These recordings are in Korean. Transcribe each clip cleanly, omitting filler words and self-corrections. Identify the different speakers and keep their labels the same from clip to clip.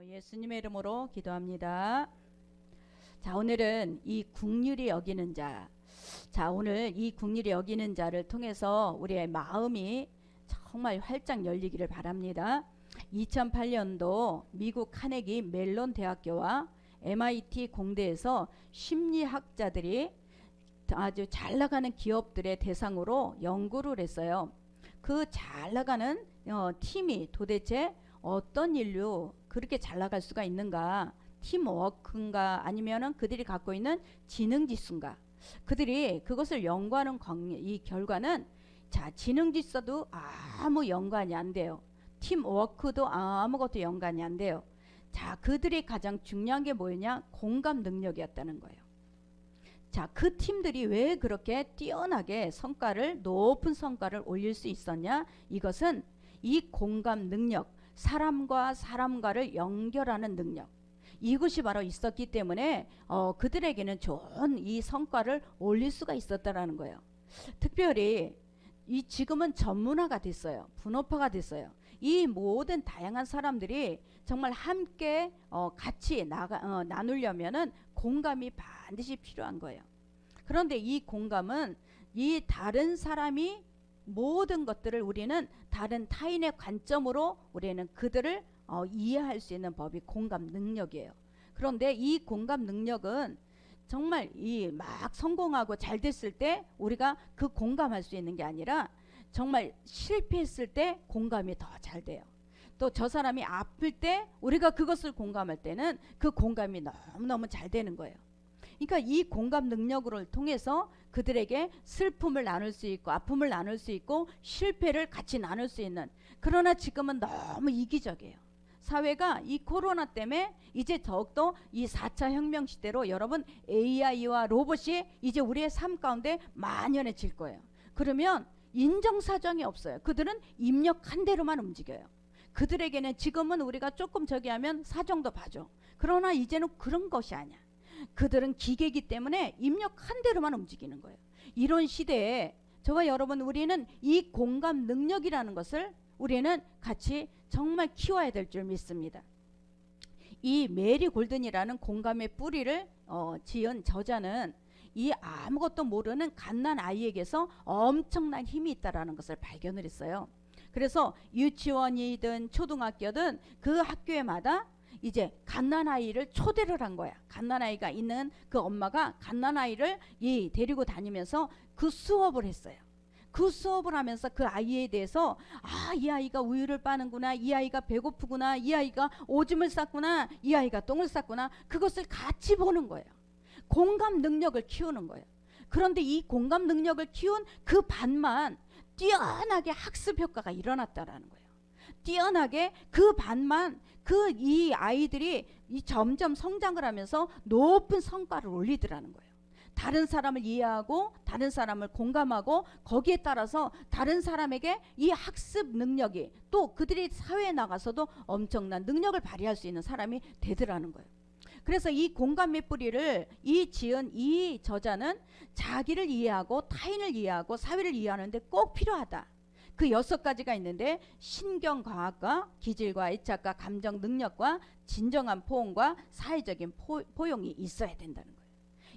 Speaker 1: 예수님의 이름으로 기도합니다. 자, 오늘은 이 긍휼히 여기는 자. 자, 오늘 이 긍휼히 여기는 자를 통해서 우리의 마음이 정말 활짝 열리기를 바랍니다. 2008년도 미국 카네기 멜론 대학교와 MIT 공대에서 심리학자들이 아주 잘 나가는 기업들의 대상으로 연구를 했어요. 그 잘 나가는 팀이 도대체 어떤 일로 그렇게 잘 나갈 수가 있는가? 팀워크인가 아니면은 그들이 갖고 있는 지능지수인가? 그들이 그것을 연구하는 이 결과는 자, 지능지수도 아무 연관이 안 돼요. 팀워크도 아무것도 연관이 안 돼요. 자, 그들이 가장 중요한 게 뭐였냐? 공감 능력이었다는 거예요. 자, 그 팀들이 왜 그렇게 뛰어나게 높은 성과를 올릴 수 있었냐? 이것은 이 공감 능력, 사람과 사람과를 연결하는 능력, 이것이 바로 있었기 때문에 그들에게는 좋은 이 성과를 올릴 수가 있었다라는 거예요. 특별히 지금은 전문화가 됐어요. 분업화가 됐어요. 이 모든 다양한 사람들이 정말 함께 같이 나누려면은 공감이 반드시 필요한 거예요. 그런데 이 공감은 이 다른 사람이 모든 것들을 우리는 다른 타인의 관점으로 우리는 그들을 이해할 수 있는 법이 공감 능력이에요. 그런데 이 공감 능력은 정말 이 막 성공하고 잘 됐을 때 우리가 그 공감할 수 있는 게 아니라 정말 실패했을 때 공감이 더 잘 돼요. 또 저 사람이 아플 때 우리가 그것을 공감할 때는 그 공감이 너무너무 잘 되는 거예요. 그러니까 이 공감 능력을 통해서 그들에게 슬픔을 나눌 수 있고 아픔을 나눌 수 있고 실패를 같이 나눌 수 있는, 그러나 지금은 너무 이기적이에요. 사회가 이 코로나 때문에 이제 더욱더 이 4차 혁명 시대로 여러분 AI와 로봇이 이제 우리의 삶 가운데 만연해질 거예요. 그러면 인정사정이 없어요. 그들은 입력한 대로만 움직여요. 그들에게는 지금은 우리가 조금 저기 하면 사정도 봐줘. 그러나 이제는 그런 것이 아니야. 그들은 기계이기 때문에 입력한 대로만 움직이는 거예요. 이런 시대에 저와 여러분, 우리는 이 공감 능력이라는 것을 우리는 같이 정말 키워야 될 줄 믿습니다. 이 메리 골든이라는 공감의 뿌리를 지은 저자는 이 아무것도 모르는 갓난 아이에게서 엄청난 힘이 있다라는 것을 발견을 했어요. 그래서 유치원이든 초등학교든 그 학교에마다 이제 갓난아이를 초대를 한 거야. 갓난아이가 있는 그 엄마가 갓난아이를 데리고 다니면서 그 수업을 했어요. 그 수업을 하면서 그 아이에 대해서 이 아이가 우유를 빠는구나, 이 아이가 배고프구나, 이 아이가 오줌을 쌌구나, 이 아이가 똥을 쌌구나, 그것을 같이 보는 거예요. 공감 능력을 키우는 거예요. 그런데 이 공감 능력을 키운 그 반만 뛰어나게 학습 효과가 일어났다라는 거예요. 뛰어나게 그 반만 이 아이들이 점점 성장을 하면서 높은 성과를 올리더라는 거예요. 다른 사람을 이해하고 다른 사람을 공감하고 거기에 따라서 다른 사람에게 이 학습 능력이, 또 그들이 사회에 나가서도 엄청난 능력을 발휘할 수 있는 사람이 되더라는 거예요. 그래서 이 공감의 뿌리를 지은 이 저자는 자기를 이해하고 타인을 이해하고 사회를 이해하는데 꼭 필요하다. 그 6가지가 있는데 신경과학과 기질과 애착과 감정 능력과 진정한 포옹과 사회적인 포용이 있어야 된다는 거예요.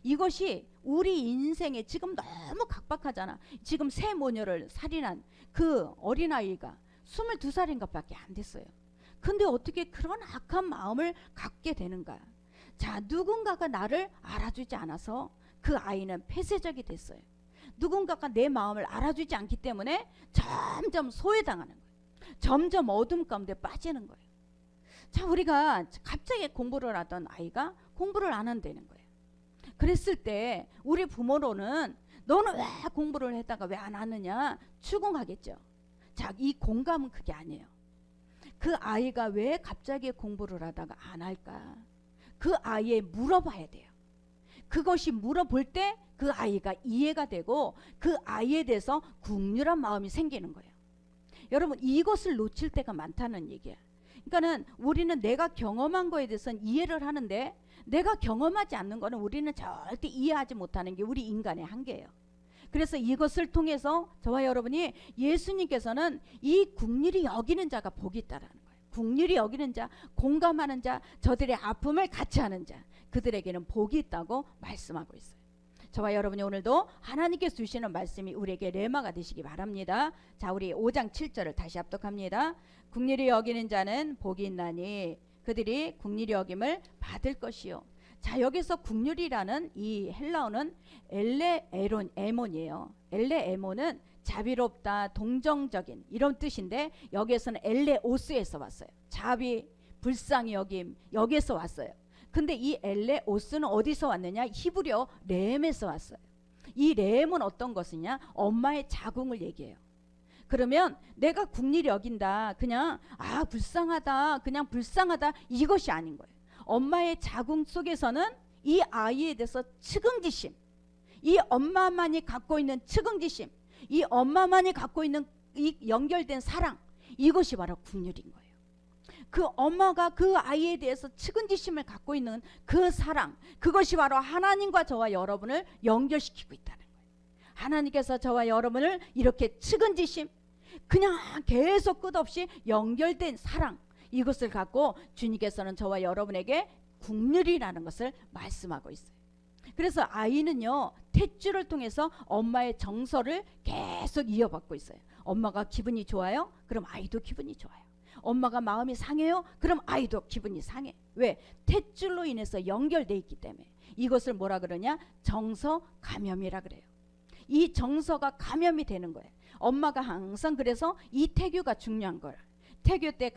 Speaker 1: 이것이 우리 인생에 지금 너무 각박하잖아. 지금 새 모녀를 살인한 그 어린아이가 22살인가 밖에 안 됐어요. 근데 어떻게 그런 악한 마음을 갖게 되는가? 자, 누군가가 나를 알아주지 않아서 그 아이는 폐쇄적이 됐어요. 누군가가 내 마음을 알아주지 않기 때문에 점점 소외당하는 거예요. 점점 어둠 가운데 빠지는 거예요. 자, 우리가 갑자기 공부를 하던 아이가 공부를 안 한다는 거예요. 그랬을 때 우리 부모로는 너는 왜 공부를 했다가 왜 안 하느냐 추궁하겠죠. 자, 이 공감은 그게 아니에요. 그 아이가 왜 갑자기 공부를 하다가 안 할까? 그 아이에 물어봐야 돼요. 그것이 물어볼 때 그 아이가 이해가 되고 그 아이에 대해서 긍휼한 마음이 생기는 거예요. 여러분, 이것을 놓칠 때가 많다는 얘기야. 그러니까는 우리는 내가 경험한 거에 대해서는 이해를 하는데 내가 경험하지 않는 거는 우리는 절대 이해하지 못하는 게 우리 인간의 한계예요. 그래서 이것을 통해서 저와 여러분이 예수님께서는 이 긍휼히 여기는 자가 복이 있다라는 거예요. 긍휼히 여기는 자, 공감하는 자, 저들의 아픔을 같이 하는 자, 그들에게는 복이 있다고 말씀하고 있어요. 저와 여러분이 오늘도 하나님께서 주시는 말씀이 우리에게 레마가 되시기 바랍니다. 자, 우리 5장 7절을 다시 합독합니다. 긍휼히 여기는 자는 복이 있나니 그들이 긍휼히 여김을 받을 것이요. 자, 여기서 긍휼이라는 이 헬라어는 엘레에몬이에요. 엘레에몬은 자비롭다, 동정적인 이런 뜻인데 여기에서는 엘레오스에서 왔어요. 자비, 불쌍히 여김, 여기에서 왔어요. 근데 이 엘레오스는 어디서 왔느냐? 히브리어 렘에서 왔어요. 이 렘은 어떤 것이냐? 엄마의 자궁을 얘기해요. 그러면 내가 긍휼히 여긴다, 그냥 불쌍하다, 그냥 불쌍하다, 이것이 아닌 거예요. 엄마의 자궁 속에서는 이 아이에 대해서 측은지심, 이 엄마만이 갖고 있는 측은지심, 이 엄마만이 갖고 있는 이 연결된 사랑, 이것이 바로 긍휼인 거예요. 그 엄마가 그 아이에 대해서 측은지심을 갖고 있는 그 사랑, 그것이 바로 하나님과 저와 여러분을 연결시키고 있다는 거예요. 하나님께서 저와 여러분을 이렇게 측은지심, 그냥 계속 끝없이 연결된 사랑, 이것을 갖고 주님께서는 저와 여러분에게 긍휼이라는 것을 말씀하고 있어요. 그래서 아이는요, 탯줄을 통해서 엄마의 정서를 계속 이어받고 있어요. 엄마가 기분이 좋아요? 그럼 아이도 기분이 좋아요. 엄마가 마음이 상해요? 그럼 아이도 기분이 상해. 왜? 탯줄로 인해서 연결되어 있기 때문에. 이것을 뭐라 그러냐? 정서 감염이라 그래요. 이 정서가 감염이 되는 거예요. 엄마가 항상 그래서 이 태교가 중요한 거예요. 태교 때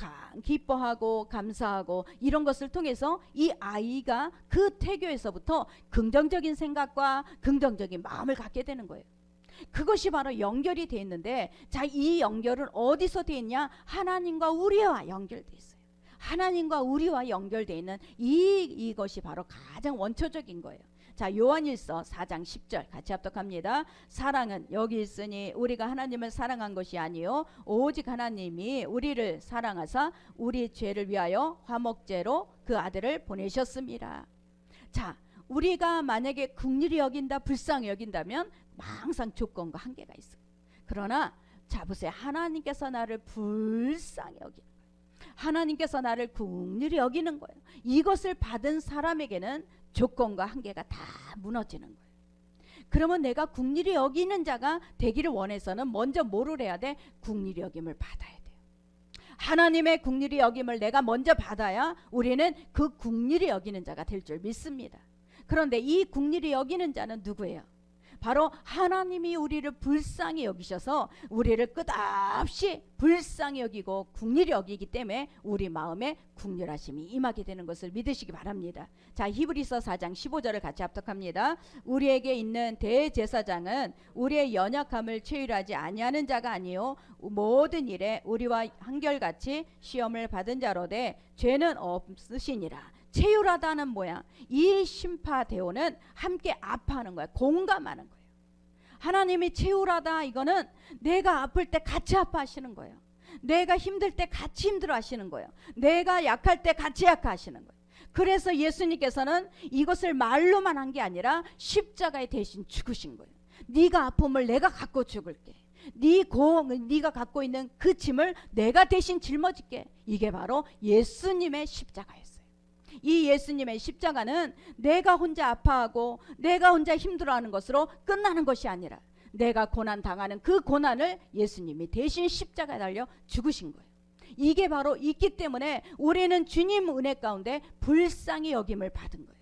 Speaker 1: 기뻐하고 감사하고 이런 것을 통해서 이 아이가 그 태교에서부터 긍정적인 생각과 긍정적인 마음을 갖게 되는 거예요. 그것이 바로 연결이 되어 있는데, 자, 이 연결은 어디서 되어 있냐? 하나님과 우리와 연결되어 있어요. 하나님과 우리와 연결되어 있는 이것이 바로 가장 원초적인 거예요. 자, 요한일서 4장 10절 같이 합독합니다. 사랑은 여기 있으니 우리가 하나님을 사랑한 것이 아니요 오직 하나님이 우리를 사랑하사 우리 죄를 위하여 화목제로 그 아들을 보내셨습니다. 자, 우리가 만약에 긍휼히 여긴다, 불쌍히 여긴다면 항상 조건과 한계가 있어요. 그러나 자 보세요. 하나님께서 나를 불쌍히 여기는 거예요. 하나님께서 나를 긍휼히 여기는 거예요. 이것을 받은 사람에게는 조건과 한계가 다 무너지는 거예요. 그러면 내가 긍휼히 여기는 자가 되기를 원해서는 먼저 뭐를 해야 돼? 긍휼히 여김을 받아야 돼요. 하나님의 긍휼히 여김을 내가 먼저 받아야 우리는 그 긍휼히 여기는 자가 될 줄 믿습니다. 그런데 이 긍휼히 여기는 자는 누구예요? 바로 하나님이 우리를 불쌍히 여기셔서 우리를 끝없이 불쌍히 여기고 긍휼히 여기기 때문에 우리 마음에 긍휼하심이 임하게 되는 것을 믿으시기 바랍니다. 자, 히브리서 4장 15절을 같이 합독합니다. 우리에게 있는 대제사장은 우리의 연약함을 체휼하지 아니하는 자가 아니요 모든 일에 우리와 한결같이 시험을 받은 자로되 죄는 없으시니라. 체휼하다는 뭐야? 이 심파대오는 함께 아파하는 거야. 공감하는 거예요. 하나님이 체휼하다, 이거는 내가 아플 때 같이 아파하시는 거예요. 내가 힘들 때 같이 힘들어 하시는 거예요. 내가 약할 때 같이 약하시는 거예요. 그래서 예수님께서는 이것을 말로만 한 게 아니라 십자가에 대신 죽으신 거예요. 네가 아픔을 내가 갖고 죽을게. 네가 갖고 있는 그 짐을 내가 대신 짊어질게. 이게 바로 예수님의 십자가였어요. 이 예수님의 십자가는 내가 혼자 아파하고 내가 혼자 힘들어하는 것으로 끝나는 것이 아니라 내가 고난 당하는 그 고난을 예수님이 대신 십자가에 달려 죽으신 거예요. 이게 바로 있기 때문에 우리는 주님 은혜 가운데 불쌍히 여김을 받은 거예요.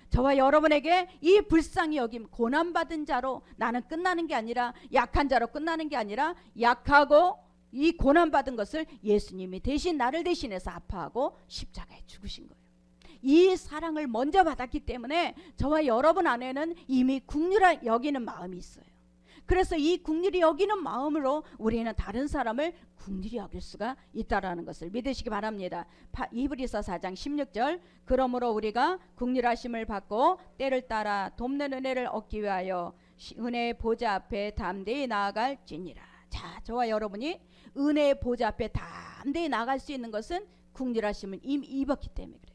Speaker 1: 저와 여러분에게 이 불쌍히 여김, 고난받은 자로 나는 끝나는 게 아니라, 약한 자로 끝나는 게 아니라, 약하고 이 고난받은 것을 예수님이 대신 나를 대신해서 아파하고 십자가에 죽으신 거예요. 이 사랑을 먼저 받았기 때문에 저와 여러분 안에는 이미 긍휼히 여기는 마음이 있어요. 그래서 이 긍휼히 여기는 마음으로 우리는 다른 사람을 긍휼히 여길 수가 있다라는 것을 믿으시기 바랍니다. 히브리서 4장 16절 그러므로 우리가 긍휼하심을 받고 때를 따라 돕는 은혜를 얻기 위하여 은혜의 보좌 앞에 담대히 나아갈지니라. 자, 저와 여러분이 은혜의 보좌 앞에 담대히 나아갈 수 있는 것은 긍휼하심을 이미 입었기 때문에 그래요.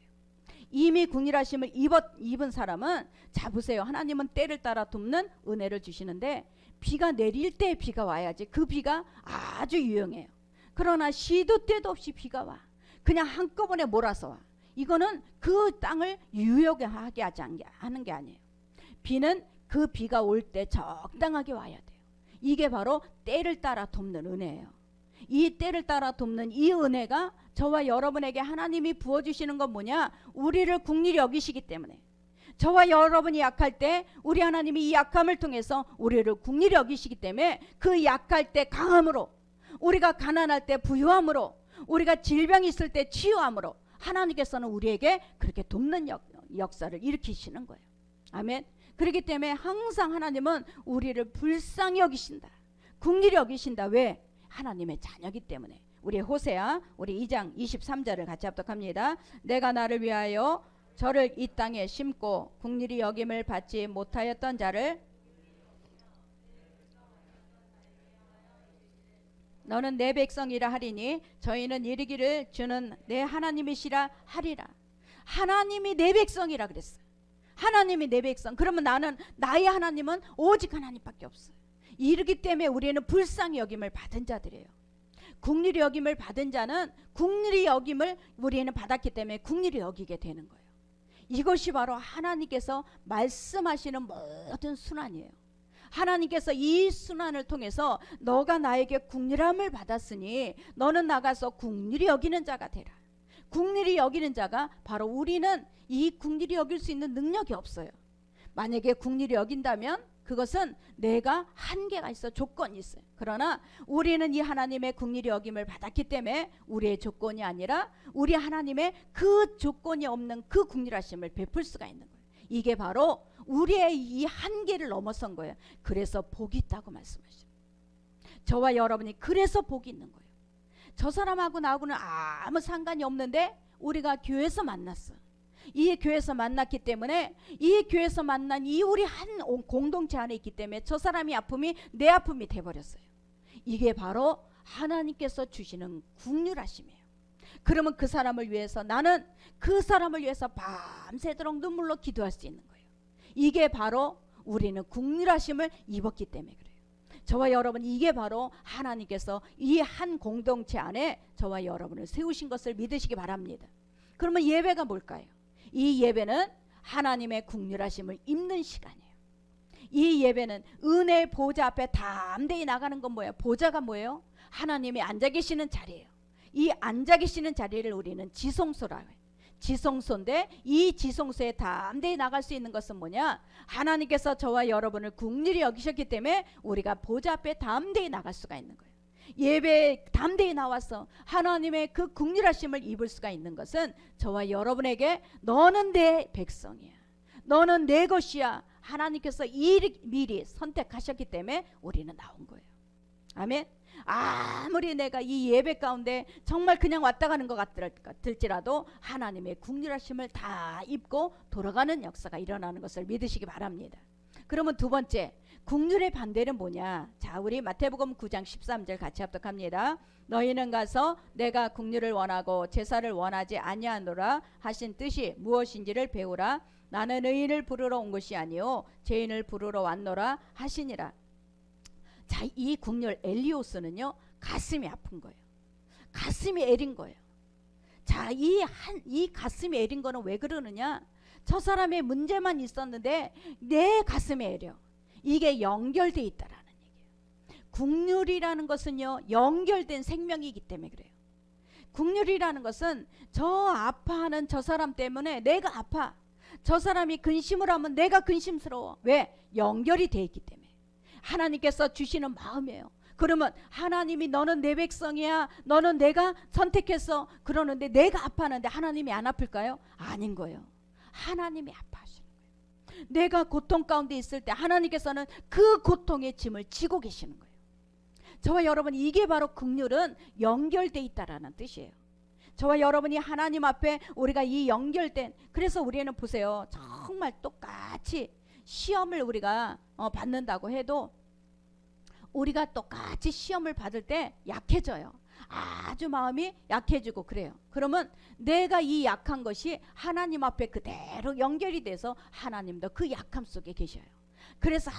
Speaker 1: 이미 긍휼하심을 입은 사람은, 자 보세요. 하나님은 때를 따라 돕는 은혜를 주시는데 비가 내릴 때 비가 와야지 그 비가 아주 유용해요. 그러나 시도 때도 없이 비가 와. 그냥 한꺼번에 몰아서 와. 이거는 그 땅을 유효하게 하는 게 아니에요. 비는 그 비가 올 때 적당하게 와야 돼요. 이게 바로 때를 따라 돕는 은혜예요. 이 때를 따라 돕는 이 은혜가 저와 여러분에게 하나님이 부어주시는 건 뭐냐? 우리를 긍휼히 여기시기 때문에. 저와 여러분이 약할 때 우리 하나님이 이 약함을 통해서 우리를 긍휼히 여기시기 때문에 그 약할 때 강함으로, 우리가 가난할 때 부유함으로, 우리가 질병이 있을 때 치유함으로 하나님께서는 우리에게 그렇게 돕는 역사를 일으키시는 거예요. 아멘. 그렇기 때문에 항상 하나님은 우리를 불쌍히 여기신다, 긍휼히 여기신다. 왜? 하나님의 자녀이기 때문에. 우리 호세아 우리 2장 23절을 같이 합독합니다. 내가 나를 위하여 저를 이 땅에 심고 긍휼히 여김을 받지 못하였던 자를 너는 내 백성이라 하리니 저희는 이르기를 주는 내 하나님이시라 하리라. 하나님이 내 백성이라 그랬어요. 하나님이 내 백성. 그러면 나는, 나의 하나님은 오직 하나님밖에 없어요. 이르기 때문에 우리는 불쌍히 여김을 받은 자들이에요. 긍휼히 여김을 받은 자는 긍휼히 여김을 우리는 받았기 때문에 긍휼히 여기게 되는 거예요. 이것이 바로 하나님께서 말씀하시는 모든 순환이에요. 하나님께서 이 순환을 통해서 너가 나에게 긍휼함을 받았으니 너는 나가서 긍휼히 여기는 자가 되라. 긍휼히 여기는 자가 바로, 우리는 이 긍휼히 여길 수 있는 능력이 없어요. 만약에 긍휼히 여긴다면 그것은 내가 한계가 있어, 조건이 있어요. 그러나 우리는 이 하나님의 긍휼히 여김을 받았기 때문에 우리의 조건이 아니라 우리 하나님의 그 조건이 없는 그 긍휼하심을 베풀 수가 있는 거예요. 이게 바로 우리의 이 한계를 넘어선 거예요. 그래서 복이 있다고 말씀하시죠. 저와 여러분이 그래서 복이 있는 거예요. 저 사람하고 나하고는 아무 상관이 없는데 우리가 교회에서 만났어. 이 교회에서 만났기 때문에, 이 교회에서 만난 이 우리 한 공동체 안에 있기 때문에 저 사람이 아픔이 내 아픔이 돼버렸어요. 이게 바로 하나님께서 주시는 긍휼하심이에요. 그러면 그 사람을 위해서, 나는 그 사람을 위해서 밤새도록 눈물로 기도할 수 있는 거예요. 이게 바로 우리는 긍휼하심을 입었기 때문에 그래요. 저와 여러분, 이게 바로 하나님께서 이 한 공동체 안에 저와 여러분을 세우신 것을 믿으시기 바랍니다. 그러면 예배가 뭘까요? 이 예배는 하나님의 긍휼하심을 입는 시간이에요. 이 예배는 은혜의 보좌 앞에 담대히 나가는 건 뭐예요? 보좌가 뭐예요? 하나님이 앉아 계시는 자리예요. 이 앉아 계시는 자리를 우리는 지성소라고 해요. 지성소인데 이 지성소에 담대히 나갈 수 있는 것은 뭐냐? 하나님께서 저와 여러분을 긍휼히 여기셨기 때문에 우리가 보좌 앞에 담대히 나갈 수가 있는 거예요. 예배에 담대히 나와서 하나님의 그 긍휼하심을 입을 수가 있는 것은 저와 여러분에게 너는 내 백성이야, 너는 내 것이야, 하나님께서 미리 선택하셨기 때문에 우리는 나온 거예요. 아멘. 아무리 내가 이 예배 가운데 정말 그냥 왔다 가는 것 같을지라도 하나님의 긍휼하심을 다 입고 돌아가는 역사가 일어나는 것을 믿으시기 바랍니다. 그러면 두 번째, 긍휼의 반대는 뭐냐? 자, 우리 마태복음 9장 13절 같이 합독합니다. 너희는 가서 내가 긍휼을 원하고 제사를 원하지 아니하노라 하신 뜻이 무엇인지를 배우라. 나는 의인을 부르러 온 것이 아니요 죄인을 부르러 왔노라 하시니라. 자, 이 긍휼 엘리오스는요, 가슴이 아픈 거예요. 가슴이 애린 거예요. 자, 이 가슴이 애린 거는 왜 그러느냐? 저 사람의 문제만 있었는데 내 가슴이 애려. 이게 연결돼 있다라는 얘기예요. 긍휼이라는 것은요, 연결된 생명이기 때문에 그래요. 긍휼이라는 것은 저 아파하는 저 사람 때문에 내가 아파. 저 사람이 근심을 하면 내가 근심스러워. 왜? 연결이 돼 있기 때문에. 하나님께서 주시는 마음이에요. 그러면 하나님이 너는 내 백성이야, 너는 내가 선택했어, 그러는데 내가 아파하는데 하나님이 안 아플까요? 아닌 거예요. 하나님이 아파하시는 거예요. 내가 고통 가운데 있을 때 하나님께서는 그 고통의 짐을 지고 계시는 거예요. 저와 여러분, 이게 바로 긍휼은 연결돼 있다라는 뜻이에요. 저와 여러분이 하나님 앞에 우리가 이 연결된, 그래서 우리는 보세요, 정말 똑같이 시험을 우리가 받는다고 해도 우리가 똑같이 시험을 받을 때 약해져요. 아주 마음이 약해지고 그래요. 그러면 내가 이 약한 것이 하나님 앞에 그대로 연결이 돼서 하나님도 그 약함 속에 계셔요. 그래서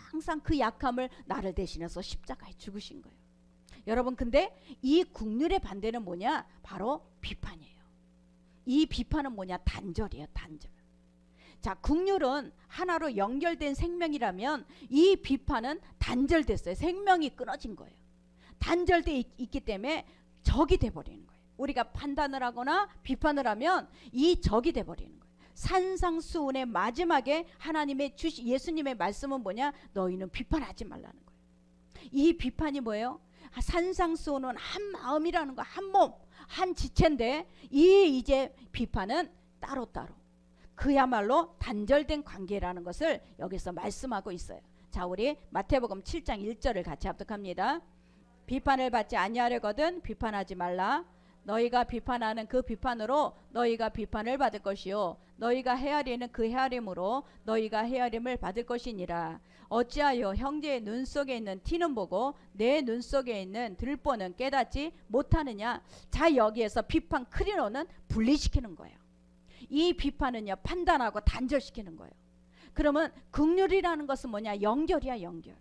Speaker 1: 항상 그 약함을 나를 대신해서 십자가에 죽으신 거예요. 여러분 근데 이 국률의 반대는 뭐냐? 바로 비판이에요. 이 비판은 뭐냐? 단절이에요. 단절. 자, 국률은 하나로 연결된 생명이라면 이 비판은 단절됐어요. 생명이 끊어진 거예요. 단절돼 있기 때문에 적이 돼버리는 거예요. 우리가 판단을 하거나 비판을 하면 이 적이 돼버리는 거예요. 산상수훈의 마지막에 하나님의 예수님의 말씀은 뭐냐? 너희는 비판하지 말라는 거예요. 이 비판이 뭐예요? 산상수훈은 한 마음이라는 거, 한 몸, 한 지체인데 이 이제 비판은 따로따로. 그야말로 단절된 관계라는 것을 여기서 말씀하고 있어요. 자, 우리 마태복음 7장 1절을 같이 합독합니다. 비판을 받지 아니하려거든 비판하지 말라. 너희가 비판하는 그 비판으로 너희가 비판을 받을 것이요 너희가 헤아리는 그 헤아림으로 너희가 헤아림을 받을 것이니라. 어찌하여 형제의 눈 속에 있는 티는 보고 내 눈 속에 있는 들보는 깨닫지 못하느냐. 자, 여기에서 비판 크리노는 분리시키는 거예요. 이 비판은요 판단하고 단절시키는 거예요. 그러면 긍휼이라는 것은 뭐냐? 연결이야, 연결.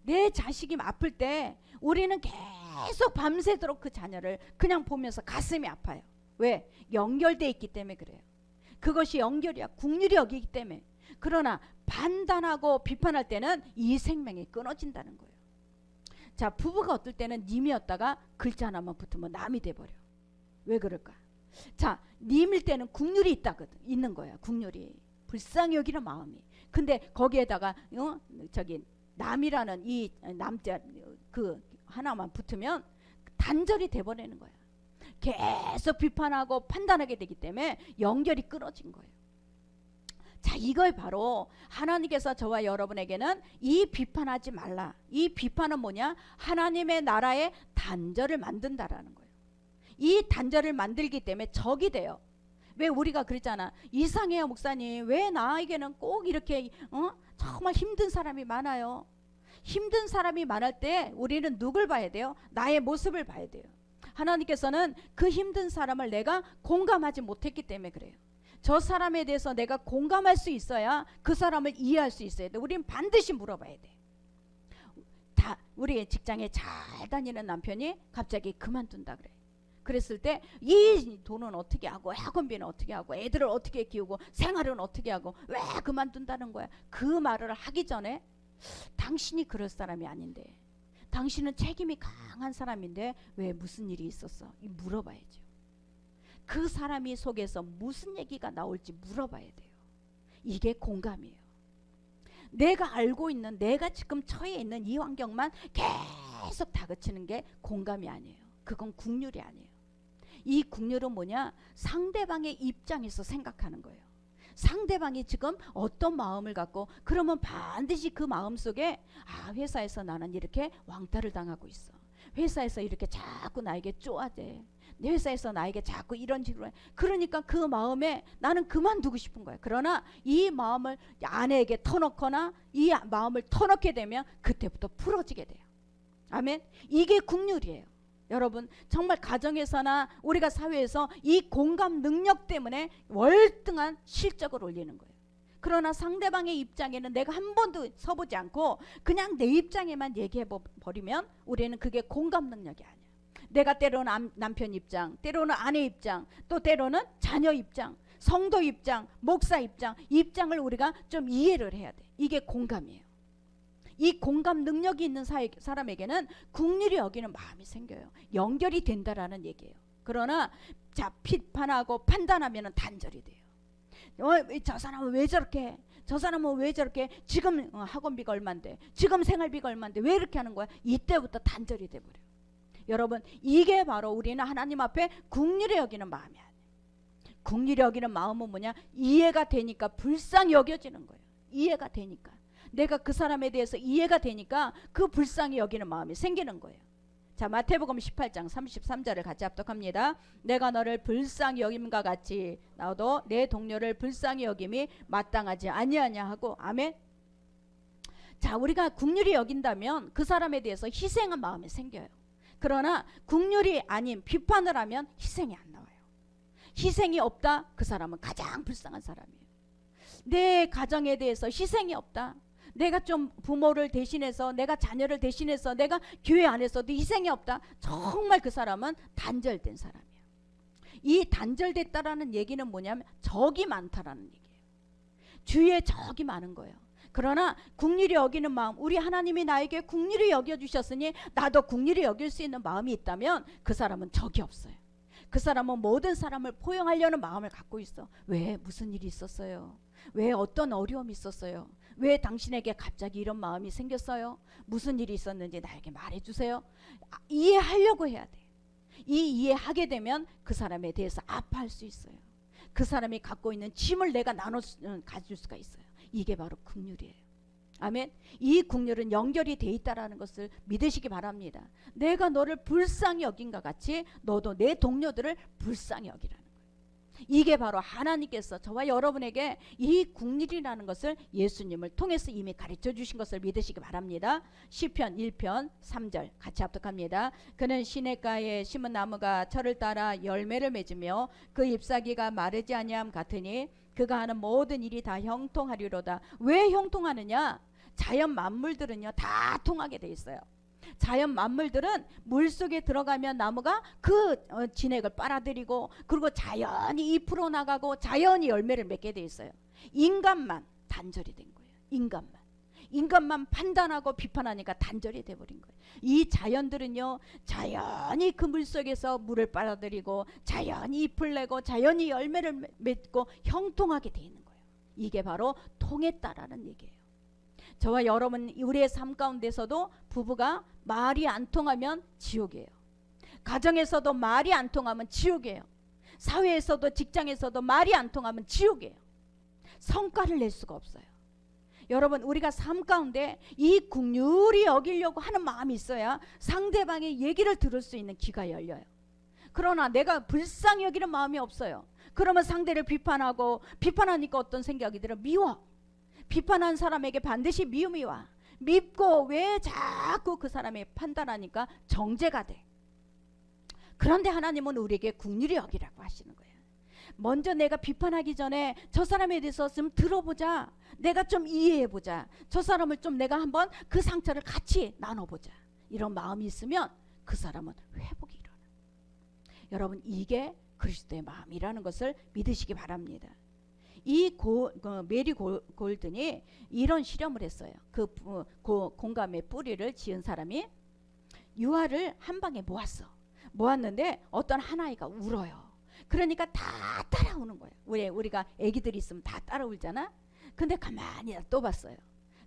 Speaker 1: 내 자식이 아플 때 우리는 계속 밤새도록 그 자녀를 그냥 보면서 가슴이 아파요. 왜? 연결되어 있기 때문에 그래요. 그것이 연결이야. 국률이 여기기 때문에. 그러나 판단하고 비판할 때는 이 생명이 끊어진다는 거예요. 자, 부부가 어떨 때는 님이었다가 글자 하나만 붙으면 남이 돼버려. 왜 그럴까? 자, 님일 때는 국률이 있는 거야. 국률이 불쌍히 여기는 마음이. 근데 거기에다가 저기 남이라는 이 남자 그 하나만 붙으면 단절이 돼버리는 거야. 계속 비판하고 판단하게 되기 때문에 연결이 끊어진 거예요. 자, 이걸 바로 하나님께서 저와 여러분에게는 이 비판하지 말라. 이 비판은 뭐냐? 하나님의 나라의 단절을 만든다라는 거예요. 이 단절을 만들기 때문에 적이 돼요. 왜 우리가 그랬잖아. 이상해요, 목사님. 왜 나에게는 꼭 이렇게 정말 힘든 사람이 많아요. 힘든 사람이 많을 때 우리는 누굴 봐야 돼요? 나의 모습을 봐야 돼요. 하나님께서는 그 힘든 사람을 내가 공감하지 못했기 때문에 그래요. 저 사람에 대해서 내가 공감할 수 있어야 그 사람을 이해할 수 있어야 돼. 우리는 반드시 물어봐야 돼. 우리 직장에 잘 다니는 남편이 갑자기 그만둔다 그래. 그랬을 때 이 돈은 어떻게 하고 학원비는 어떻게 하고 애들을 어떻게 키우고 생활은 어떻게 하고 왜 그만둔다는 거야. 그 말을 하기 전에 당신이 그럴 사람이 아닌데, 당신은 책임이 강한 사람인데 왜 무슨 일이 있었어? 물어봐야죠. 그 사람이 속에서 무슨 얘기가 나올지 물어봐야 돼요. 이게 공감이에요. 내가 알고 있는, 내가 지금 처해 있는 이 환경만 계속 다그치는 게 공감이 아니에요. 그건 국률이 아니에요. 이 국률은 뭐냐? 상대방의 입장에서 생각하는 거예요. 상대방이 지금 어떤 마음을 갖고, 그러면 반드시 그 마음 속에 회사에서 나는 이렇게 왕따를 당하고 있어. 회사에서 이렇게 자꾸 나에게 쪼아대. 내 회사에서 나에게 자꾸 이런 식으로 해. 그러니까 그 마음에 나는 그만두고 싶은 거야. 그러나 이 마음을 아내에게 터놓거나 이 마음을 터놓게 되면 그때부터 풀어지게 돼요. 아멘. 이게 국률이에요. 여러분, 정말 가정에서나 우리가 사회에서 이 공감 능력 때문에 월등한 실적을 올리는 거예요. 그러나 상대방의 입장에는 내가 한 번도 서보지 않고 그냥 내 입장에만 얘기해 버리면 우리는 그게 공감 능력이 아니야. 내가 때로는 남편 입장, 때로는 아내 입장, 또 때로는 자녀 입장, 성도 입장, 목사 입장을 우리가 좀 이해를 해야 돼. 이게 공감이에요. 이 공감 능력이 있는 사람에게는 국률이 여기는 마음이 생겨요. 연결이 된다라는 얘기예요. 그러나 자, 비판하고 판단하면 단절이 돼요. 저 사람은 왜 저렇게 해? 저 사람은 왜 저렇게 해? 지금 학원비가 얼만데, 지금 생활비가 얼만데 왜 이렇게 하는 거야? 이때부터 단절이 돼버려요. 여러분, 이게 바로 우리는 하나님 앞에 국률이 여기는 마음이 아니에요. 국률이 여기는 마음은 뭐냐? 이해가 되니까 불쌍히 여겨지는 거예요. 이해가 되니까. 내가 그 사람에 대해서 이해가 되니까 그 불쌍히 여기는 마음이 생기는 거예요. 자, 마태복음 18장 33절을 같이 합독합니다. 내가 너를 불쌍히 여김과 같이 나도 내 동료를 불쌍히 여김이 마땅하지 아니하냐 하고. 아멘. 자, 우리가 국률이 여긴다면 그 사람에 대해서 희생한 마음이 생겨요. 그러나 국률이 아닌 비판을 하면 희생이 안 나와요. 희생이 없다? 그 사람은 가장 불쌍한 사람이에요. 내 가정에 대해서 희생이 없다? 내가 좀 부모를 대신해서, 내가 자녀를 대신해서, 내가 교회 안에서도 희생이 없다. 정말 그 사람은 단절된 사람이에요. 이 단절됐다라는 얘기는 뭐냐면 적이 많다라는 얘기예요. 주위에 적이 많은 거예요. 그러나 긍휼히 여기는 마음, 우리 하나님이 나에게 긍휼히 여겨주셨으니 나도 긍휼히 여길 수 있는 마음이 있다면 그 사람은 적이 없어요. 그 사람은 모든 사람을 포용하려는 마음을 갖고 있어. 왜? 무슨 일이 있었어요? 왜? 어떤 어려움이 있었어요? 왜 당신에게 갑자기 이런 마음이 생겼어요? 무슨 일이 있었는지 나에게 말해주세요. 이해하려고 해야 돼. 이 이해하게 되면 그 사람에 대해서 아파할 수 있어요. 그 사람이 갖고 있는 짐을 내가 나눠 가질 수가 있어요. 이게 바로 긍휼이에요. 아멘. 이 긍휼은 연결이 돼 있다라는 것을 믿으시기 바랍니다. 내가 너를 불쌍히 여긴과 같이 너도 내 동료들을 불쌍히 여기라는 거예요. 이게 바로 하나님께서 저와 여러분에게 이 긍휼이라는 것을 예수님을 통해서 이미 가르쳐 주신 것을 믿으시기 바랍니다. 시편 1편 3절 같이 합독합니다. 그는 시냇가에 심은 나무가 철을 따라 열매를 맺으며 그 잎사귀가 마르지 아니함 같으니 그가 하는 모든 일이 다 형통하리로다. 왜 형통하느냐? 자연 만물들은요 다 통하게 돼 있어요. 자연 만물들은 물속에 들어가면 나무가 그 진액을 빨아들이고, 그리고 자연히 잎으로 나가고 자연히 열매를 맺게 돼 있어요. 인간만 단절이 된 거예요. 인간만 판단하고 비판하니까 단절이 돼버린 거예요. 이 자연들은요 자연히 그 물속에서 물을 빨아들이고 자연히 잎을 내고 자연히 열매를 맺고 형통하게 돼 있는 거예요. 이게 바로 통했다라는 얘기예요. 저와 여러분 우리의 삶 가운데서도 부부가 말이 안 통하면 지옥이에요. 가정에서도 말이 안 통하면 지옥이에요. 사회에서도 직장에서도 말이 안 통하면 지옥이에요. 성과를 낼 수가 없어요. 여러분 우리가 삶 가운데 이 긍휼히 여기려고 하는 마음이 있어야 상대방의 얘기를 들을 수 있는 귀가 열려요. 그러나 내가 불쌍히 여기는 마음이 없어요. 그러면 상대를 비판하고, 비판하니까 어떤 생각이 들어? 미워. 비판한 사람에게 반드시 미움이 와. 밉고 왜 자꾸 그 사람이 판단하니까 정죄가 돼. 그런데 하나님은 우리에게 긍휼히 여기라고 하시는 거예요. 먼저 내가 비판하기 전에 저 사람에 대해서 좀 들어보자. 내가 좀 이해해보자. 저 사람을 좀 내가 한번 그 상처를 같이 나눠보자. 이런 마음이 있으면 그 사람은 회복이 일어나. 여러분 이게 그리스도의 마음이라는 것을 믿으시기 바랍니다. 이 메리 골든이 이런 실험을 했어요. 그 공감의 뿌리를 지은 사람이 유아를 한 방에 모았는데 어떤 한 아이가 울어요. 그러니까 다 따라오는 거예요. 우리가 애기들이 있으면 다 따라울잖아. 근데 가만히 또 봤어요.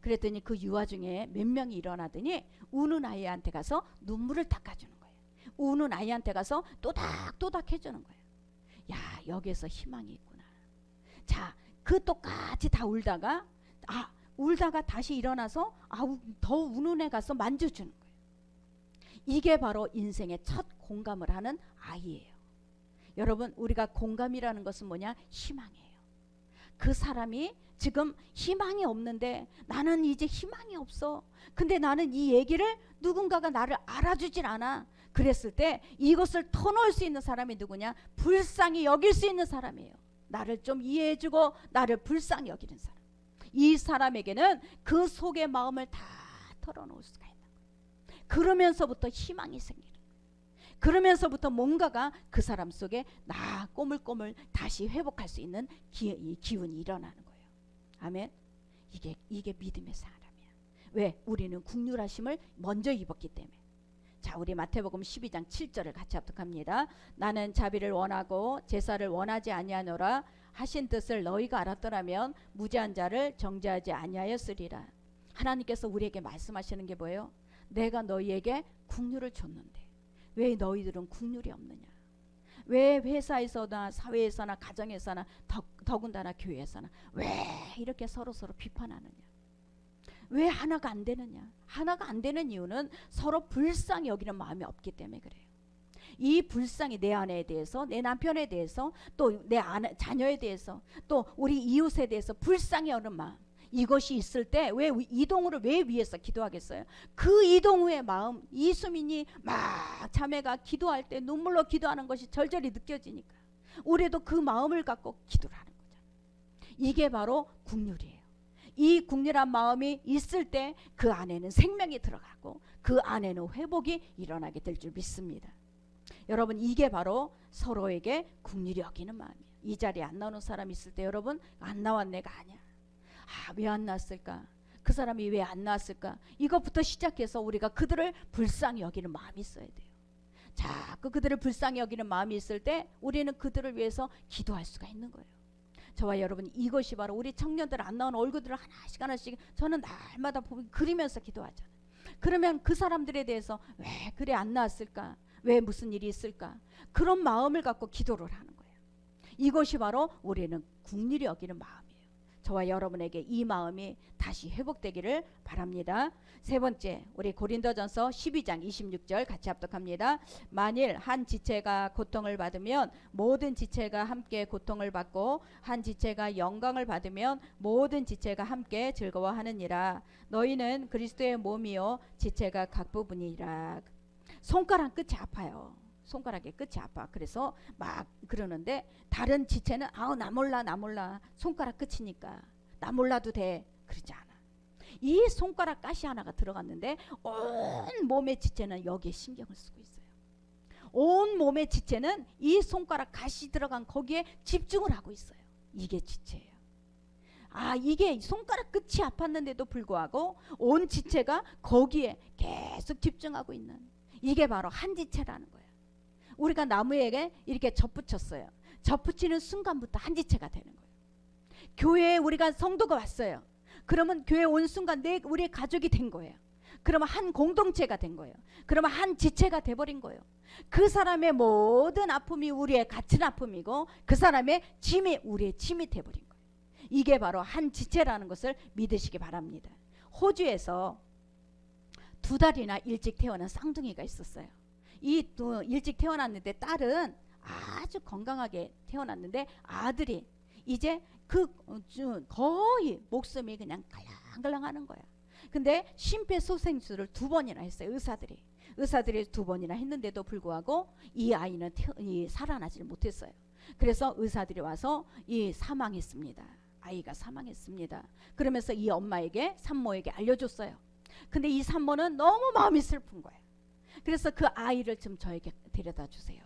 Speaker 1: 그랬더니 그 유아 중에 몇 명이 일어나더니 우는 아이한테 가서 눈물을 닦아주는 거예요. 우는 아이한테 가서 또닥또닥 해주는 거예요. 야, 여기에서 희망이 있구나. 자, 그 똑같이 다 울다가 다시 일어나서 더 우는 애 가서 만져주는 거예요. 이게 바로 인생의 첫 공감을 하는 아이예요. 여러분 우리가 공감이라는 것은 뭐냐? 희망이에요. 그 사람이 지금 희망이 없는데 나는 이제 희망이 없어. 근데 나는 이 얘기를 누군가가 나를 알아주질 않아. 그랬을 때 이것을 터놓을 수 있는 사람이 누구냐? 불쌍히 여길 수 있는 사람이에요. 나를 좀 이해해주고 나를 불쌍히 여기는 사람. 이 사람에게는 그 속의 마음을 다 털어놓을 수가 있는 거예요. 그러면서부터 희망이 생기는 거예요. 그러면서부터 뭔가가 그 사람 속에 꼬물꼬물 다시 회복할 수 있는 기운이 일어나는 거예요. 아멘. 이게 믿음의 사람이야. 왜? 우리는 긍휼하심을 먼저 입었기 때문에. 자, 우리 마태복음 12장 7절을 같이 합독합니다. 나는 자비를 원하고 제사를 원하지 아니하노라 하신 뜻을 너희가 알았더라면 무죄한 자를 정죄하지 아니하였으리라. 하나님께서 우리에게 말씀하시는 게 뭐예요? 내가 너희에게 긍휼을 줬는데 왜 너희들은 긍휼이 없느냐? 왜 회사에서나 사회에서나 가정에서나 더군다나 교회에서나 왜 이렇게 서로서로 비판하느냐? 왜 하나가 안 되느냐? 하나가 안 되는 이유는 서로 불쌍히 여기는 마음이 없기 때문에 그래요. 이 불쌍히 내 아내에 대해서, 내 남편에 대해서, 또 내 자녀에 대해서, 또 우리 이웃에 대해서 불쌍히 여기는 마음, 이것이 있을 때 왜 이동우를 왜 위해서 기도하겠어요? 그 이동우의 마음, 이수민이 막 자매가 기도할 때 눈물로 기도하는 것이 절절히 느껴지니까 우리도 그 마음을 갖고 기도를 하는 거잖아요. 이게 바로 긍휼이에요. 이 국률한 마음이 있을 때 그 안에는 생명이 들어가고 그 안에는 회복이 일어나게 될 줄 믿습니다. 여러분, 이게 바로 서로에게 국률이 여기는 마음이에요. 이 자리에 안 나오는 사람 있을 때 여러분, 안 나왔네가 아니야. 왜 안 나왔을까? 그 사람이 왜 안 나왔을까? 이것부터 시작해서 우리가 그들을 불쌍히 여기는 마음이 있어야 돼요. 자꾸 그들을 불쌍히 여기는 마음이 있을 때 우리는 그들을 위해서 기도할 수가 있는 거예요. 저와 여러분, 이것이 바로 우리 청년들 안 나오는 얼굴들을 하나씩 하나씩 저는 날마다 보면 그리면서 기도하잖아요. 그러면 그 사람들에 대해서 왜 그래 안 나왔을까? 왜 무슨 일이 있을까? 그런 마음을 갖고 기도를 하는 거예요. 이것이 바로 우리는 국률이 여기는 마음이에요. 저와 여러분에게 이 마음이 다시 회복되기를 바랍니다. 세 번째, 우리 고린도전서 12장 26절 같이 합독합니다. 만일 한 지체가 고통을 받으면 모든 지체가 함께 고통을 받고 한 지체가 영광을 받으면 모든 지체가 함께 즐거워하느니라. 너희는 그리스도의 몸이요 지체가 각 부분이라. 손가락 끝이 아파요. 손가락의 끝이 아파. 그래서 막 그러는데 다른 지체는 나 몰라 손가락 끝이니까 나 몰라도 돼 그러지 않아. 이 손가락 가시 하나가 들어갔는데 온 몸의 지체는 여기에 신경을 쓰고 있어요. 온 몸의 지체는 이 손가락 가시 들어간 거기에 집중을 하고 있어요. 이게 지체예요. 이게 손가락 끝이 아팠는데도 불구하고 온 지체가 거기에 계속 집중하고 있는, 이게 바로 한 지체라는 거예요. 우리가 나무에게 이렇게 접붙였어요. 접붙이는 순간부터 한 지체가 되는 거예요. 교회에 우리가 성도가 왔어요. 그러면 교회 온 순간 우리의 가족이 된 거예요. 그러면 한 공동체가 된 거예요. 그러면 한 지체가 돼버린 거예요. 그 사람의 모든 아픔이 우리의 같은 아픔이고 그 사람의 짐이 우리의 짐이 돼버린 거예요. 이게 바로 한 지체라는 것을 믿으시기 바랍니다. 호주에서 2달이나 일찍 태어난 쌍둥이가 있었어요. 일찍 태어났는데 딸은 아주 건강하게 태어났는데 아들이 이제 거의 목숨이 그냥 갈랑갈랑하는 거야. 근데 심폐소생술을 2번이나 했어요. 의사들이 2번이나 했는데도 불구하고 이 아이는 살아나질 못했어요. 그래서 의사들이 와서 사망했습니다. 아이가 사망했습니다. 그러면서 이 엄마에게 산모에게 알려줬어요. 근데 이 산모는 너무 마음이 슬픈 거예요. 그래서 그 아이를 좀 저에게 데려다 주세요.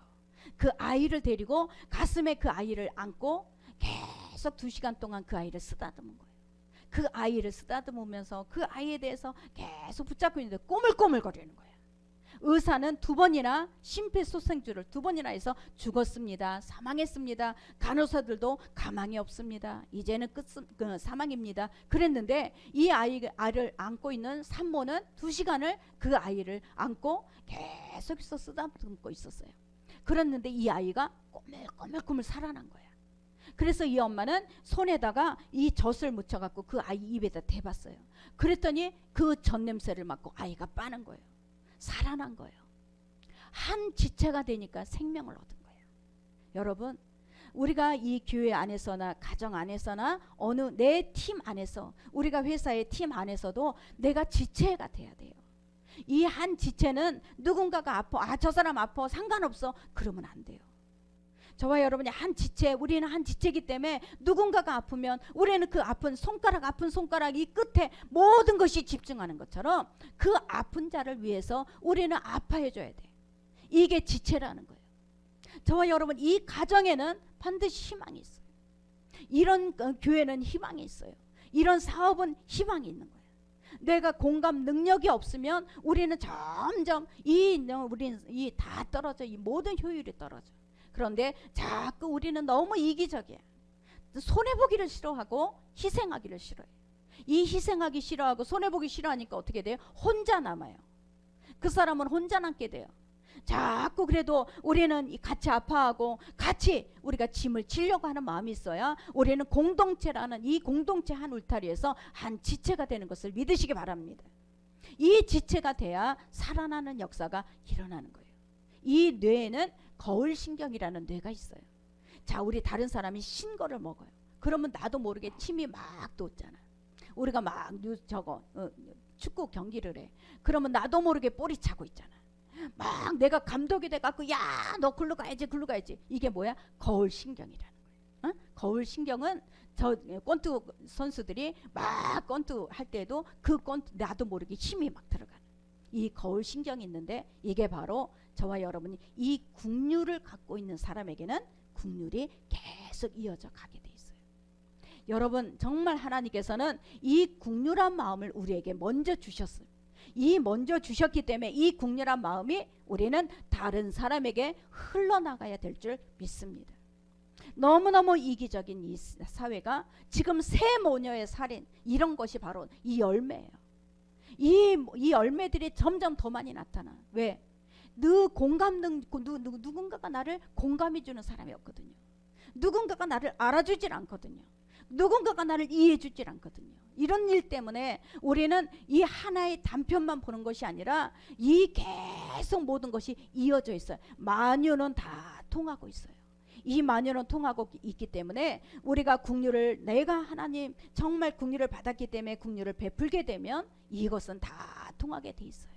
Speaker 1: 그 아이를 데리고 가슴에 그 아이를 안고 계속 2시간 동안 그 아이를 쓰다듬은 거예요. 그 아이를 쓰다듬으면서 그 아이에 대해서 계속 붙잡고 있는데 꼬물꼬물거리는 거예요. 의사는 2번이나 심폐소생술을 2번이나 해서 죽었습니다. 사망했습니다. 간호사들도 가망이 없습니다. 이제는 사망입니다. 그랬는데 이 아이를 안고 있는 산모는 2시간을 그 아이를 안고 계속해서 쓰다듬고 있었어요. 그랬는데 이 아이가 꼬물꼬물 살아난 거야. 그래서 이 엄마는 손에다가 이 젖을 묻혀갖고 그 아이 입에다 대봤어요. 그랬더니 그 젖 냄새를 맡고 아이가 빠는 거예요. 살아난 거예요. 한 지체가 되니까 생명을 얻은 거예요. 여러분, 우리가 이 교회 안에서나 가정 안에서나 어느 내 팀 안에서, 우리가 회사의 팀 안에서도 내가 지체가 돼야 돼요. 이 한 지체는 누군가가 아파, 저 사람 아파, 상관없어, 그러면 안 돼요. 저와 여러분이 한 지체, 우리는 한 지체이기 때문에 누군가가 아프면 우리는 그 아픈 손가락 이 끝에 모든 것이 집중하는 것처럼 그 아픈 자를 위해서 우리는 아파해 줘야 돼. 이게 지체라는 거예요. 저와 여러분, 이 가정에는 반드시 희망이 있어요. 이런 교회는 희망이 있어요. 이런 사업은 희망이 있는 거예요. 내가 공감 능력이 없으면 우리는 점점 우리는 다 떨어져. 이 모든 효율이 떨어져. 그런데 자꾸 우리는 너무 이기적이야. 손해보기를 싫어하고 희생하기를 싫어해. 이 희생하기 싫어하고 손해보기 싫어하니까 어떻게 돼요? 혼자 남아요. 그 사람은 혼자 남게 돼요. 자꾸 그래도 우리는 같이 아파하고 같이 우리가 짐을 지려고 하는 마음이 있어야 우리는 공동체라는 이 공동체 한 울타리에서 한 지체가 되는 것을 믿으시기 바랍니다. 이 지체가 돼야 살아나는 역사가 일어나는 거예요. 이 뇌에는 거울신경이라는 뇌가 있어요. 자, 우리 다른 사람이 신거를 먹어요. 그러면 나도 모르게 침이 막 돋잖아. 우리가 막 축구 경기를 해. 그러면 나도 모르게 볼이 차고 있잖아. 막 내가 감독이 돼갖고 야, 너 글로 가야지. 이게 뭐야? 거울신경이라는 거예요. 거울 신경은 저 권투 선수들이 막 권투 할 때도 그 권투 나도 모르게 힘이 막 들어가는 이 거울 신경이 있는데, 이게 바로 저와 여러분이 이 국률을 갖고 있는 사람에게는 국률이 계속 이어져 가게 돼 있어요. 여러분, 정말 하나님께서는 이 국률한 마음을 우리에게 먼저 주셨어요. 이 먼저 주셨기 때문에 이 국률한 마음이 우리는 다른 사람에게 흘러나가야 될 줄 믿습니다. 너무너무 이기적인 이 사회가 지금 새 모녀의 살인, 이런 것이 바로 이 열매예요. 이 열매들이 점점 더 많이 나타나. 왜? 누군가가 나를 공감해 주는 사람이 없거든요. 누군가가 나를 알아주질 않거든요. 누군가가 나를 이해해 주질 않거든요. 이런 일 때문에 우리는 이 하나의 단편만 보는 것이 아니라 이 계속 모든 것이 이어져 있어요. 만유는 다 통하고 있어요. 이 만유는 통하고 있기 때문에 우리가 국률을, 내가 하나님 정말 국률을 받았기 때문에 국률을 베풀게 되면 이것은 다 통하게 돼 있어요.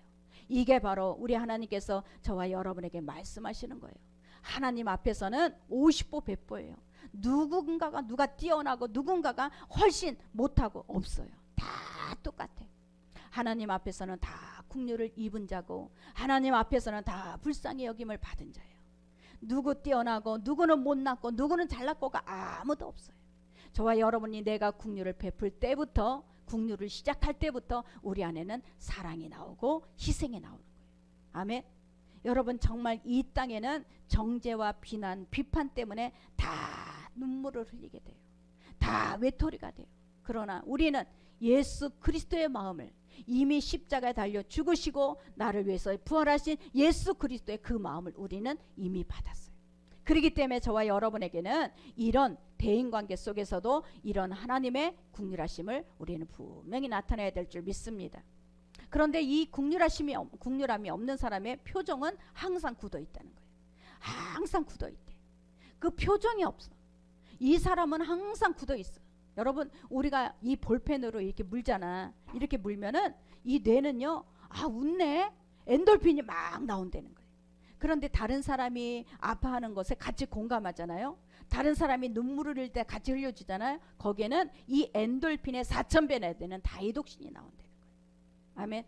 Speaker 1: 이게 바로 우리 하나님께서 저와 여러분에게 말씀하시는 거예요. 하나님 앞에서는 50보 100보예요. 누가 뛰어나고 누군가가 훨씬 못하고 없어요. 다 똑같아. 하나님 앞에서는 다 국률을 입은 자고, 하나님 앞에서는 다 불쌍히 여김을 받은 자예요. 누구 뛰어나고 누구는 못났고 누구는 잘났고가 아무도 없어요. 저와 여러분이 내가 국률을 베풀 때부터, 국률을 시작할 때부터 우리 안에는 사랑이 나오고 희생이 나오는 거예요. 아멘. 여러분, 정말 이 땅에는 정죄와 비난, 비판 때문에 다 눈물을 흘리게 돼요. 다 외톨이가 돼요. 그러나 우리는 예수 그리스도의 마음을, 이미 십자가에 달려 죽으시고 나를 위해서 부활하신 예수 그리스도의 그 마음을 우리는 이미 받았어요. 그렇기 때문에 저와 여러분에게는 이런 대인관계 속에서도 이런 하나님의 국률하심을 우리는 분명히 나타내야 될 줄 믿습니다. 그런데 이 국률함이 없는 사람의 표정은 항상 굳어 있다는 거예요. 항상 굳어 있대. 그 표정이 없어. 이 사람은 항상 굳어 있어. 여러분, 우리가 이 볼펜으로 이렇게 물잖아. 이렇게 물면은 이 뇌는요, 웃네, 엔돌핀이 막 나온다는 거예요. 그런데 다른 사람이 아파하는 것에 같이 공감하잖아요. 다른 사람이 눈물을 흘릴 때 같이 흘려주잖아요. 거기에는 이 엔돌핀의 4000배나 되는 다이독신이 나온다는 거예요. 아멘.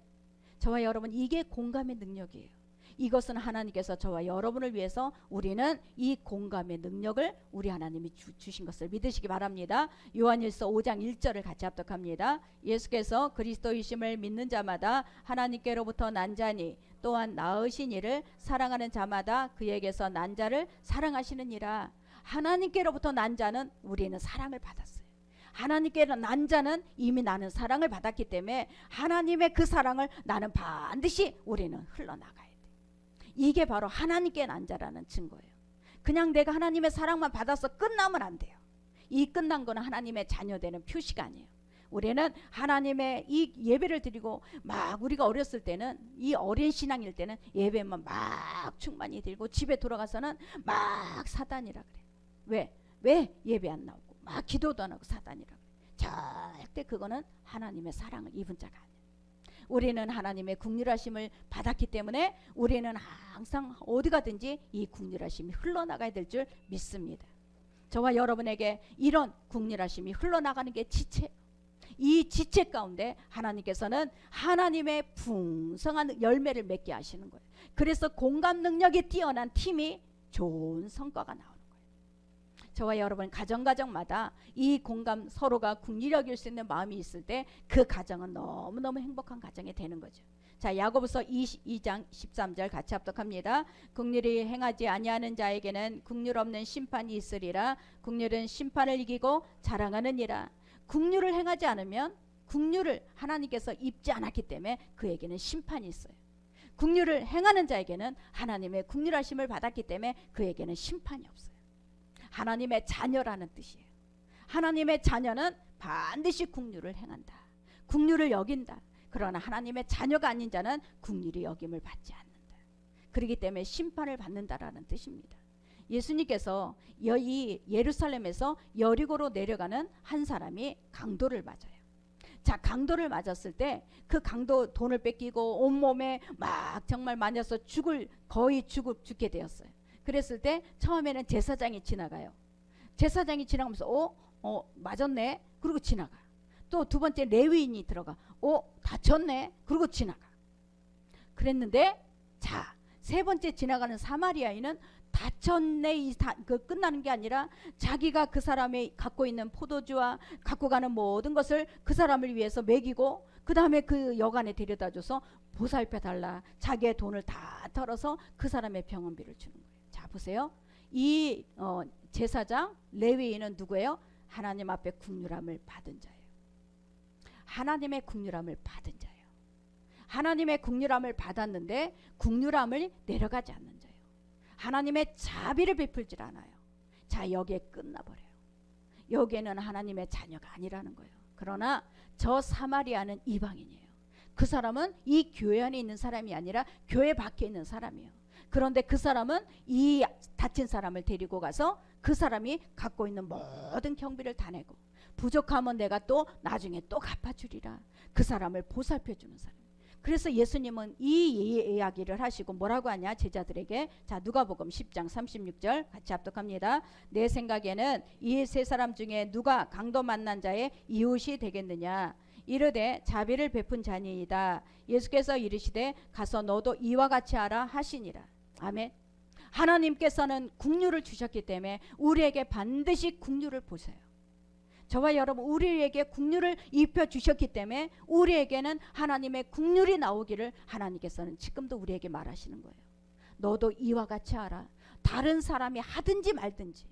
Speaker 1: 저와 여러분, 이게 공감의 능력이에요. 이것은 하나님께서 저와 여러분을 위해서 우리는 이 공감의 능력을 우리 하나님이 주신 것을 믿으시기 바랍니다. 요한일서 5장 1절을 같이 합독합니다. 예수께서 그리스도이심을 믿는 자마다 하나님께로부터 난 자니 또한 낳으신 이를 사랑하는 자마다 그에게서 난 자를 사랑하시느니라. 하나님께로부터 난 자는 우리는 사랑을 받았어요. 하나님께 난 자는 이미 나는 사랑을 받았기 때문에 하나님의 그 사랑을 나는 반드시 우리는 흘러나가야 돼. 이게 바로 하나님께 난 자라는 증거예요. 그냥 내가 하나님의 사랑만 받아서 끝나면 안 돼요. 이 끝난 거는 하나님의 자녀되는 표시가 아니에요. 우리는 하나님의 이 예배를 드리고 막, 우리가 어렸을 때는, 이 어린 신앙일 때는 예배만 막 충만히 드리고 집에 돌아가서는 막 사단이라 그래. 왜 예배 안 나오고 막 기도도 안 하고 사단이라 그래. 절대 그거는 하나님의 사랑을 입은 자가 아니에요. 우리는 하나님의 국률하심을 받았기 때문에 우리는 항상 어디 가든지 이 국률하심이 흘러나가야 될 줄 믿습니다. 저와 여러분에게 이런 국률하심이 흘러나가는 게 지체, 이 지체 가운데 하나님께서는 하나님의 풍성한 열매를 맺게 하시는 거예요. 그래서 공감 능력이 뛰어난 팀이 좋은 성과가 나오는 거예요. 저와 여러분, 가정마다 이 공감, 서로가 국률이 여길 수 있는 마음이 있을 때 그 가정은 너무너무 행복한 가정이 되는 거죠. 자, 야고보서 22장 13절 같이 합독합니다. 국률이 행하지 아니하는 자에게는 국률 없는 심판이 있으리라. 국률은 심판을 이기고 자랑하느니라. 국률을 행하지 않으면, 국률을 하나님께서 입지 않았기 때문에 그에게는 심판이 있어요. 국률을 행하는 자에게는 하나님의 국률하심을 받았기 때문에 그에게는 심판이 없어요. 하나님의 자녀라는 뜻이에요. 하나님의 자녀는 반드시 국률을 행한다. 국률을 여긴다. 그러나 하나님의 자녀가 아닌 자는 국률이 여김을 받지 않는다. 그렇기 때문에 심판을 받는다라는 뜻입니다. 예수님께서 이 예루살렘에서 여리고로 내려가는 한 사람이 강도를 맞아요. 자, 강도를 맞았을 때 그 강도 돈을 뺏기고 온몸에 막 정말 맞아서 거의 죽게 되었어요. 그랬을 때 처음에는 제사장이 지나가요. 제사장이 지나가면서 맞았네. 그리고 지나가. 또 두 번째 레위인이 들어가. 다쳤네. 그리고 지나가. 그랬는데 자, 세 번째 지나가는 사마리아인은 다쳤네 끝나는 게 아니라 자기가 그 사람이 갖고 있는 포도주와 갖고 가는 모든 것을 그 사람을 위해서 먹이고 그 다음에 그 여관에 데려다줘서 보살펴달라. 자기의 돈을 다 털어서 그 사람의 병원비를 주는 거예요. 자, 보세요. 이 제사장 레위인은 누구예요? 하나님 앞에 긍휼함을 받은 자예요. 하나님의 긍휼함을 받은 자예요. 하나님의 긍휼함을 받았는데 긍휼함을 내려가지 않는 자예요. 하나님의 자비를 베풀질 않아요. 자, 여기에 끝나버려요. 여기에는 하나님의 자녀가 아니라는 거예요. 그러나 저 사마리아는 이방인이에요. 그 사람은 이 교회 안에 있는 사람이 아니라 교회 밖에 있는 사람이에요. 그런데 그 사람은 이 다친 사람을 데리고 가서 그 사람이 갖고 있는 모든 경비를 다 내고 부족하면 내가 또 나중에 또 갚아주리라. 그 사람을 보살펴주는 사람. 그래서 예수님은 이 이야기를 하시고 뭐라고 하냐 제자들에게. 자, 누가복음 10장 36절 같이 합독합니다. 내 생각에는 이 세 사람 중에 누가 강도 만난 자의 이웃이 되겠느냐. 이르되 자비를 베푼 자니이다. 예수께서 이르시되 가서 너도 이와 같이 하라 하시니라. 아멘. 하나님께서는 긍휼을 주셨기 때문에 우리에게 반드시 긍휼을 보세요. 저와 여러분 우리에게 긍휼을 입혀 주셨기 때문에 우리에게는 하나님의 긍휼이 나오기를 하나님께서는 지금도 우리에게 말하시는 거예요. 너도 이와 같이 하라. 다른 사람이 하든지 말든지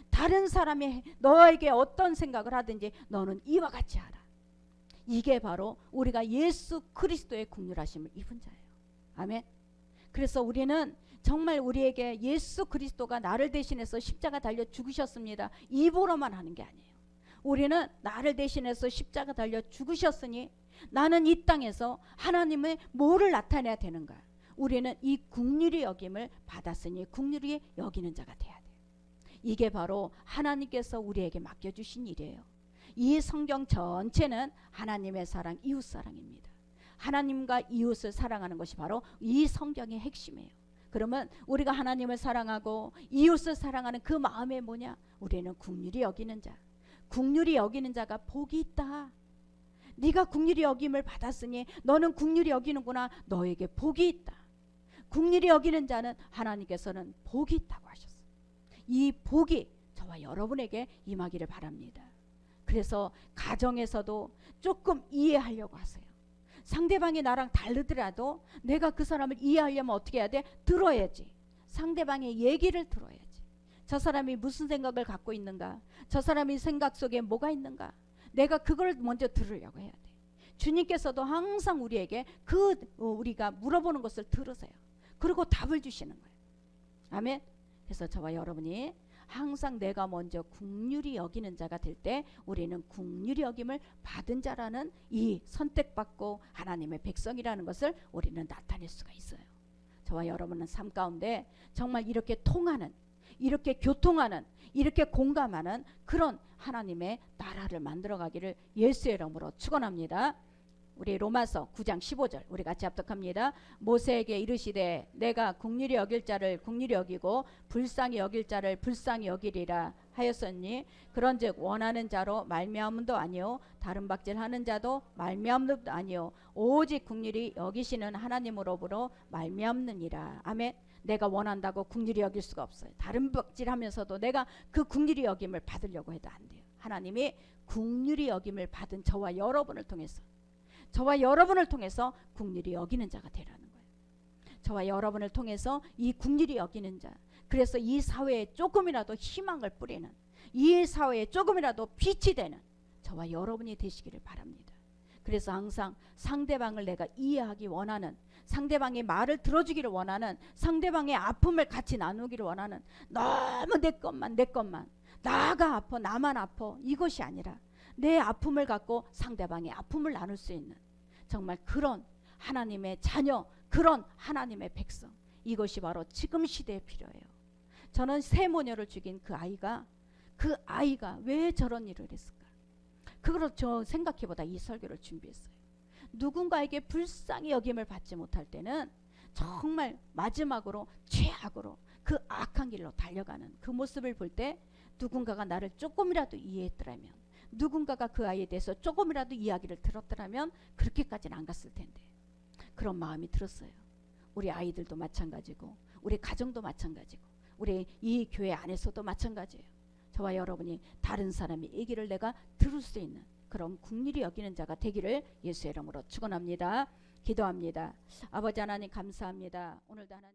Speaker 1: 다른 사람이 너에게 어떤 생각을 하든지 너는 이와 같이 하라. 이게 바로 우리가 예수 그리스도의 긍휼하심을 입은 자예요. 아멘. 그래서 우리는 정말 우리에게 예수 그리스도가 나를 대신해서 십자가 달려 죽으셨습니다. 입으로만 하는 게 아니에요. 우리는 나를 대신해서 십자가 달려 죽으셨으니 나는 이 땅에서 하나님의 뭐를 나타내야 되는가. 우리는 이 긍휼히 여김을 받았으니 긍휼히 여기는 자가 돼야 돼요. 이게 바로 하나님께서 우리에게 맡겨주신 일이에요. 이 성경 전체는 하나님의 사랑, 이웃 사랑입니다. 하나님과 이웃을 사랑하는 것이 바로 이 성경의 핵심이에요. 그러면 우리가 하나님을 사랑하고 이웃을 사랑하는 그 마음이 뭐냐? 우리는 긍휼히 여기는 자. 긍휼히 여기는 자가 복이 있다. 네가 긍휼히 여김을 받았으니 너는 긍휼히 여기는구나. 너에게 복이 있다. 긍휼히 여기는 자는 하나님께서는 복이 있다고 하셨어요. 이 복이 저와 여러분에게 임하기를 바랍니다. 그래서 가정에서도 조금 이해하려고 하세요. 상대방이 나랑 다르더라도 내가 그 사람을 이해하려면 어떻게 해야 돼? 들어야지. 상대방의 얘기를 들어야지. 저 사람이 무슨 생각을 갖고 있는가? 저 사람이 생각 속에 뭐가 있는가? 내가 그걸 먼저 들으려고 해야 돼. 주님께서도 항상 우리에게 우리가 물어보는 것을 들으세요. 그리고 답을 주시는 거예요. 아멘. 그래서 저와 여러분이 항상 내가 먼저 긍휼히 여기는 자가 될 때 우리는 긍휼히 여김을 받은 자라는 이 선택받고 하나님의 백성이라는 것을 우리는 나타낼 수가 있어요. 저와 여러분은 삶 가운데 정말 이렇게 통하는, 이렇게 교통하는, 이렇게 공감하는 그런 하나님의 나라를 만들어가기를 예수의 이름으로 축원합니다. 우리 로마서 9장 15절 우리 같이 합독합니다. 모세에게 이르시되 내가 긍휼히 여길 자를 긍휼히 여기고 불쌍히 여길 자를 불쌍히 여기리라 하였으니 그런즉 원하는 자로 말미암음도 아니요 다른 박질하는 자도 말미암음도 아니요 오직 긍휼히 여기시는 하나님으로부로 말미암느니라. 아멘. 내가 원한다고 긍휼히 여길 수가 없어요. 다른 박질하면서도 내가 그 긍휼히 여김을 받으려고 해도 안 돼요. 하나님이 긍휼히 여김을 받은 저와 여러분을 통해서 긍휼히 여기는 자가 되라는 거예요. 저와 여러분을 통해서 이 긍휼히 여기는 자, 그래서 이 사회에 조금이라도 희망을 뿌리는, 이 사회에 조금이라도 빛이 되는 저와 여러분이 되시기를 바랍니다. 그래서 항상 상대방을 내가 이해하기 원하는, 상대방의 말을 들어주기를 원하는, 상대방의 아픔을 같이 나누기를 원하는, 너무 내 것만 나가 아파 나만 아파 이것이 아니라 내 아픔을 갖고 상대방의 아픔을 나눌 수 있는 정말 그런 하나님의 자녀, 그런 하나님의 백성, 이것이 바로 지금 시대에 필요해요. 저는 세 모녀를 죽인 그 아이가 왜 저런 일을 했을까? 그걸 저 생각해보다 이 설교를 준비했어요. 누군가에게 불쌍히 여김을 받지 못할 때는 정말 마지막으로 최악으로 그 악한 길로 달려가는 그 모습을 볼 때 누군가가 나를 조금이라도 이해했더라면, 누군가가 그 아이에 대해서 조금이라도 이야기를 들었더라면 그렇게까지는 안 갔을 텐데, 그런 마음이 들었어요. 우리 아이들도 마찬가지고 우리 가정도 마찬가지고 우리 이 교회 안에서도 마찬가지예요. 저와 여러분이 다른 사람의 얘기를 내가 들을 수 있는 그런 긍휼히 여기는 자가 되기를 예수의 이름으로 축원합니다. 기도합니다. 아버지 하나님 감사합니다. 오늘도 하나님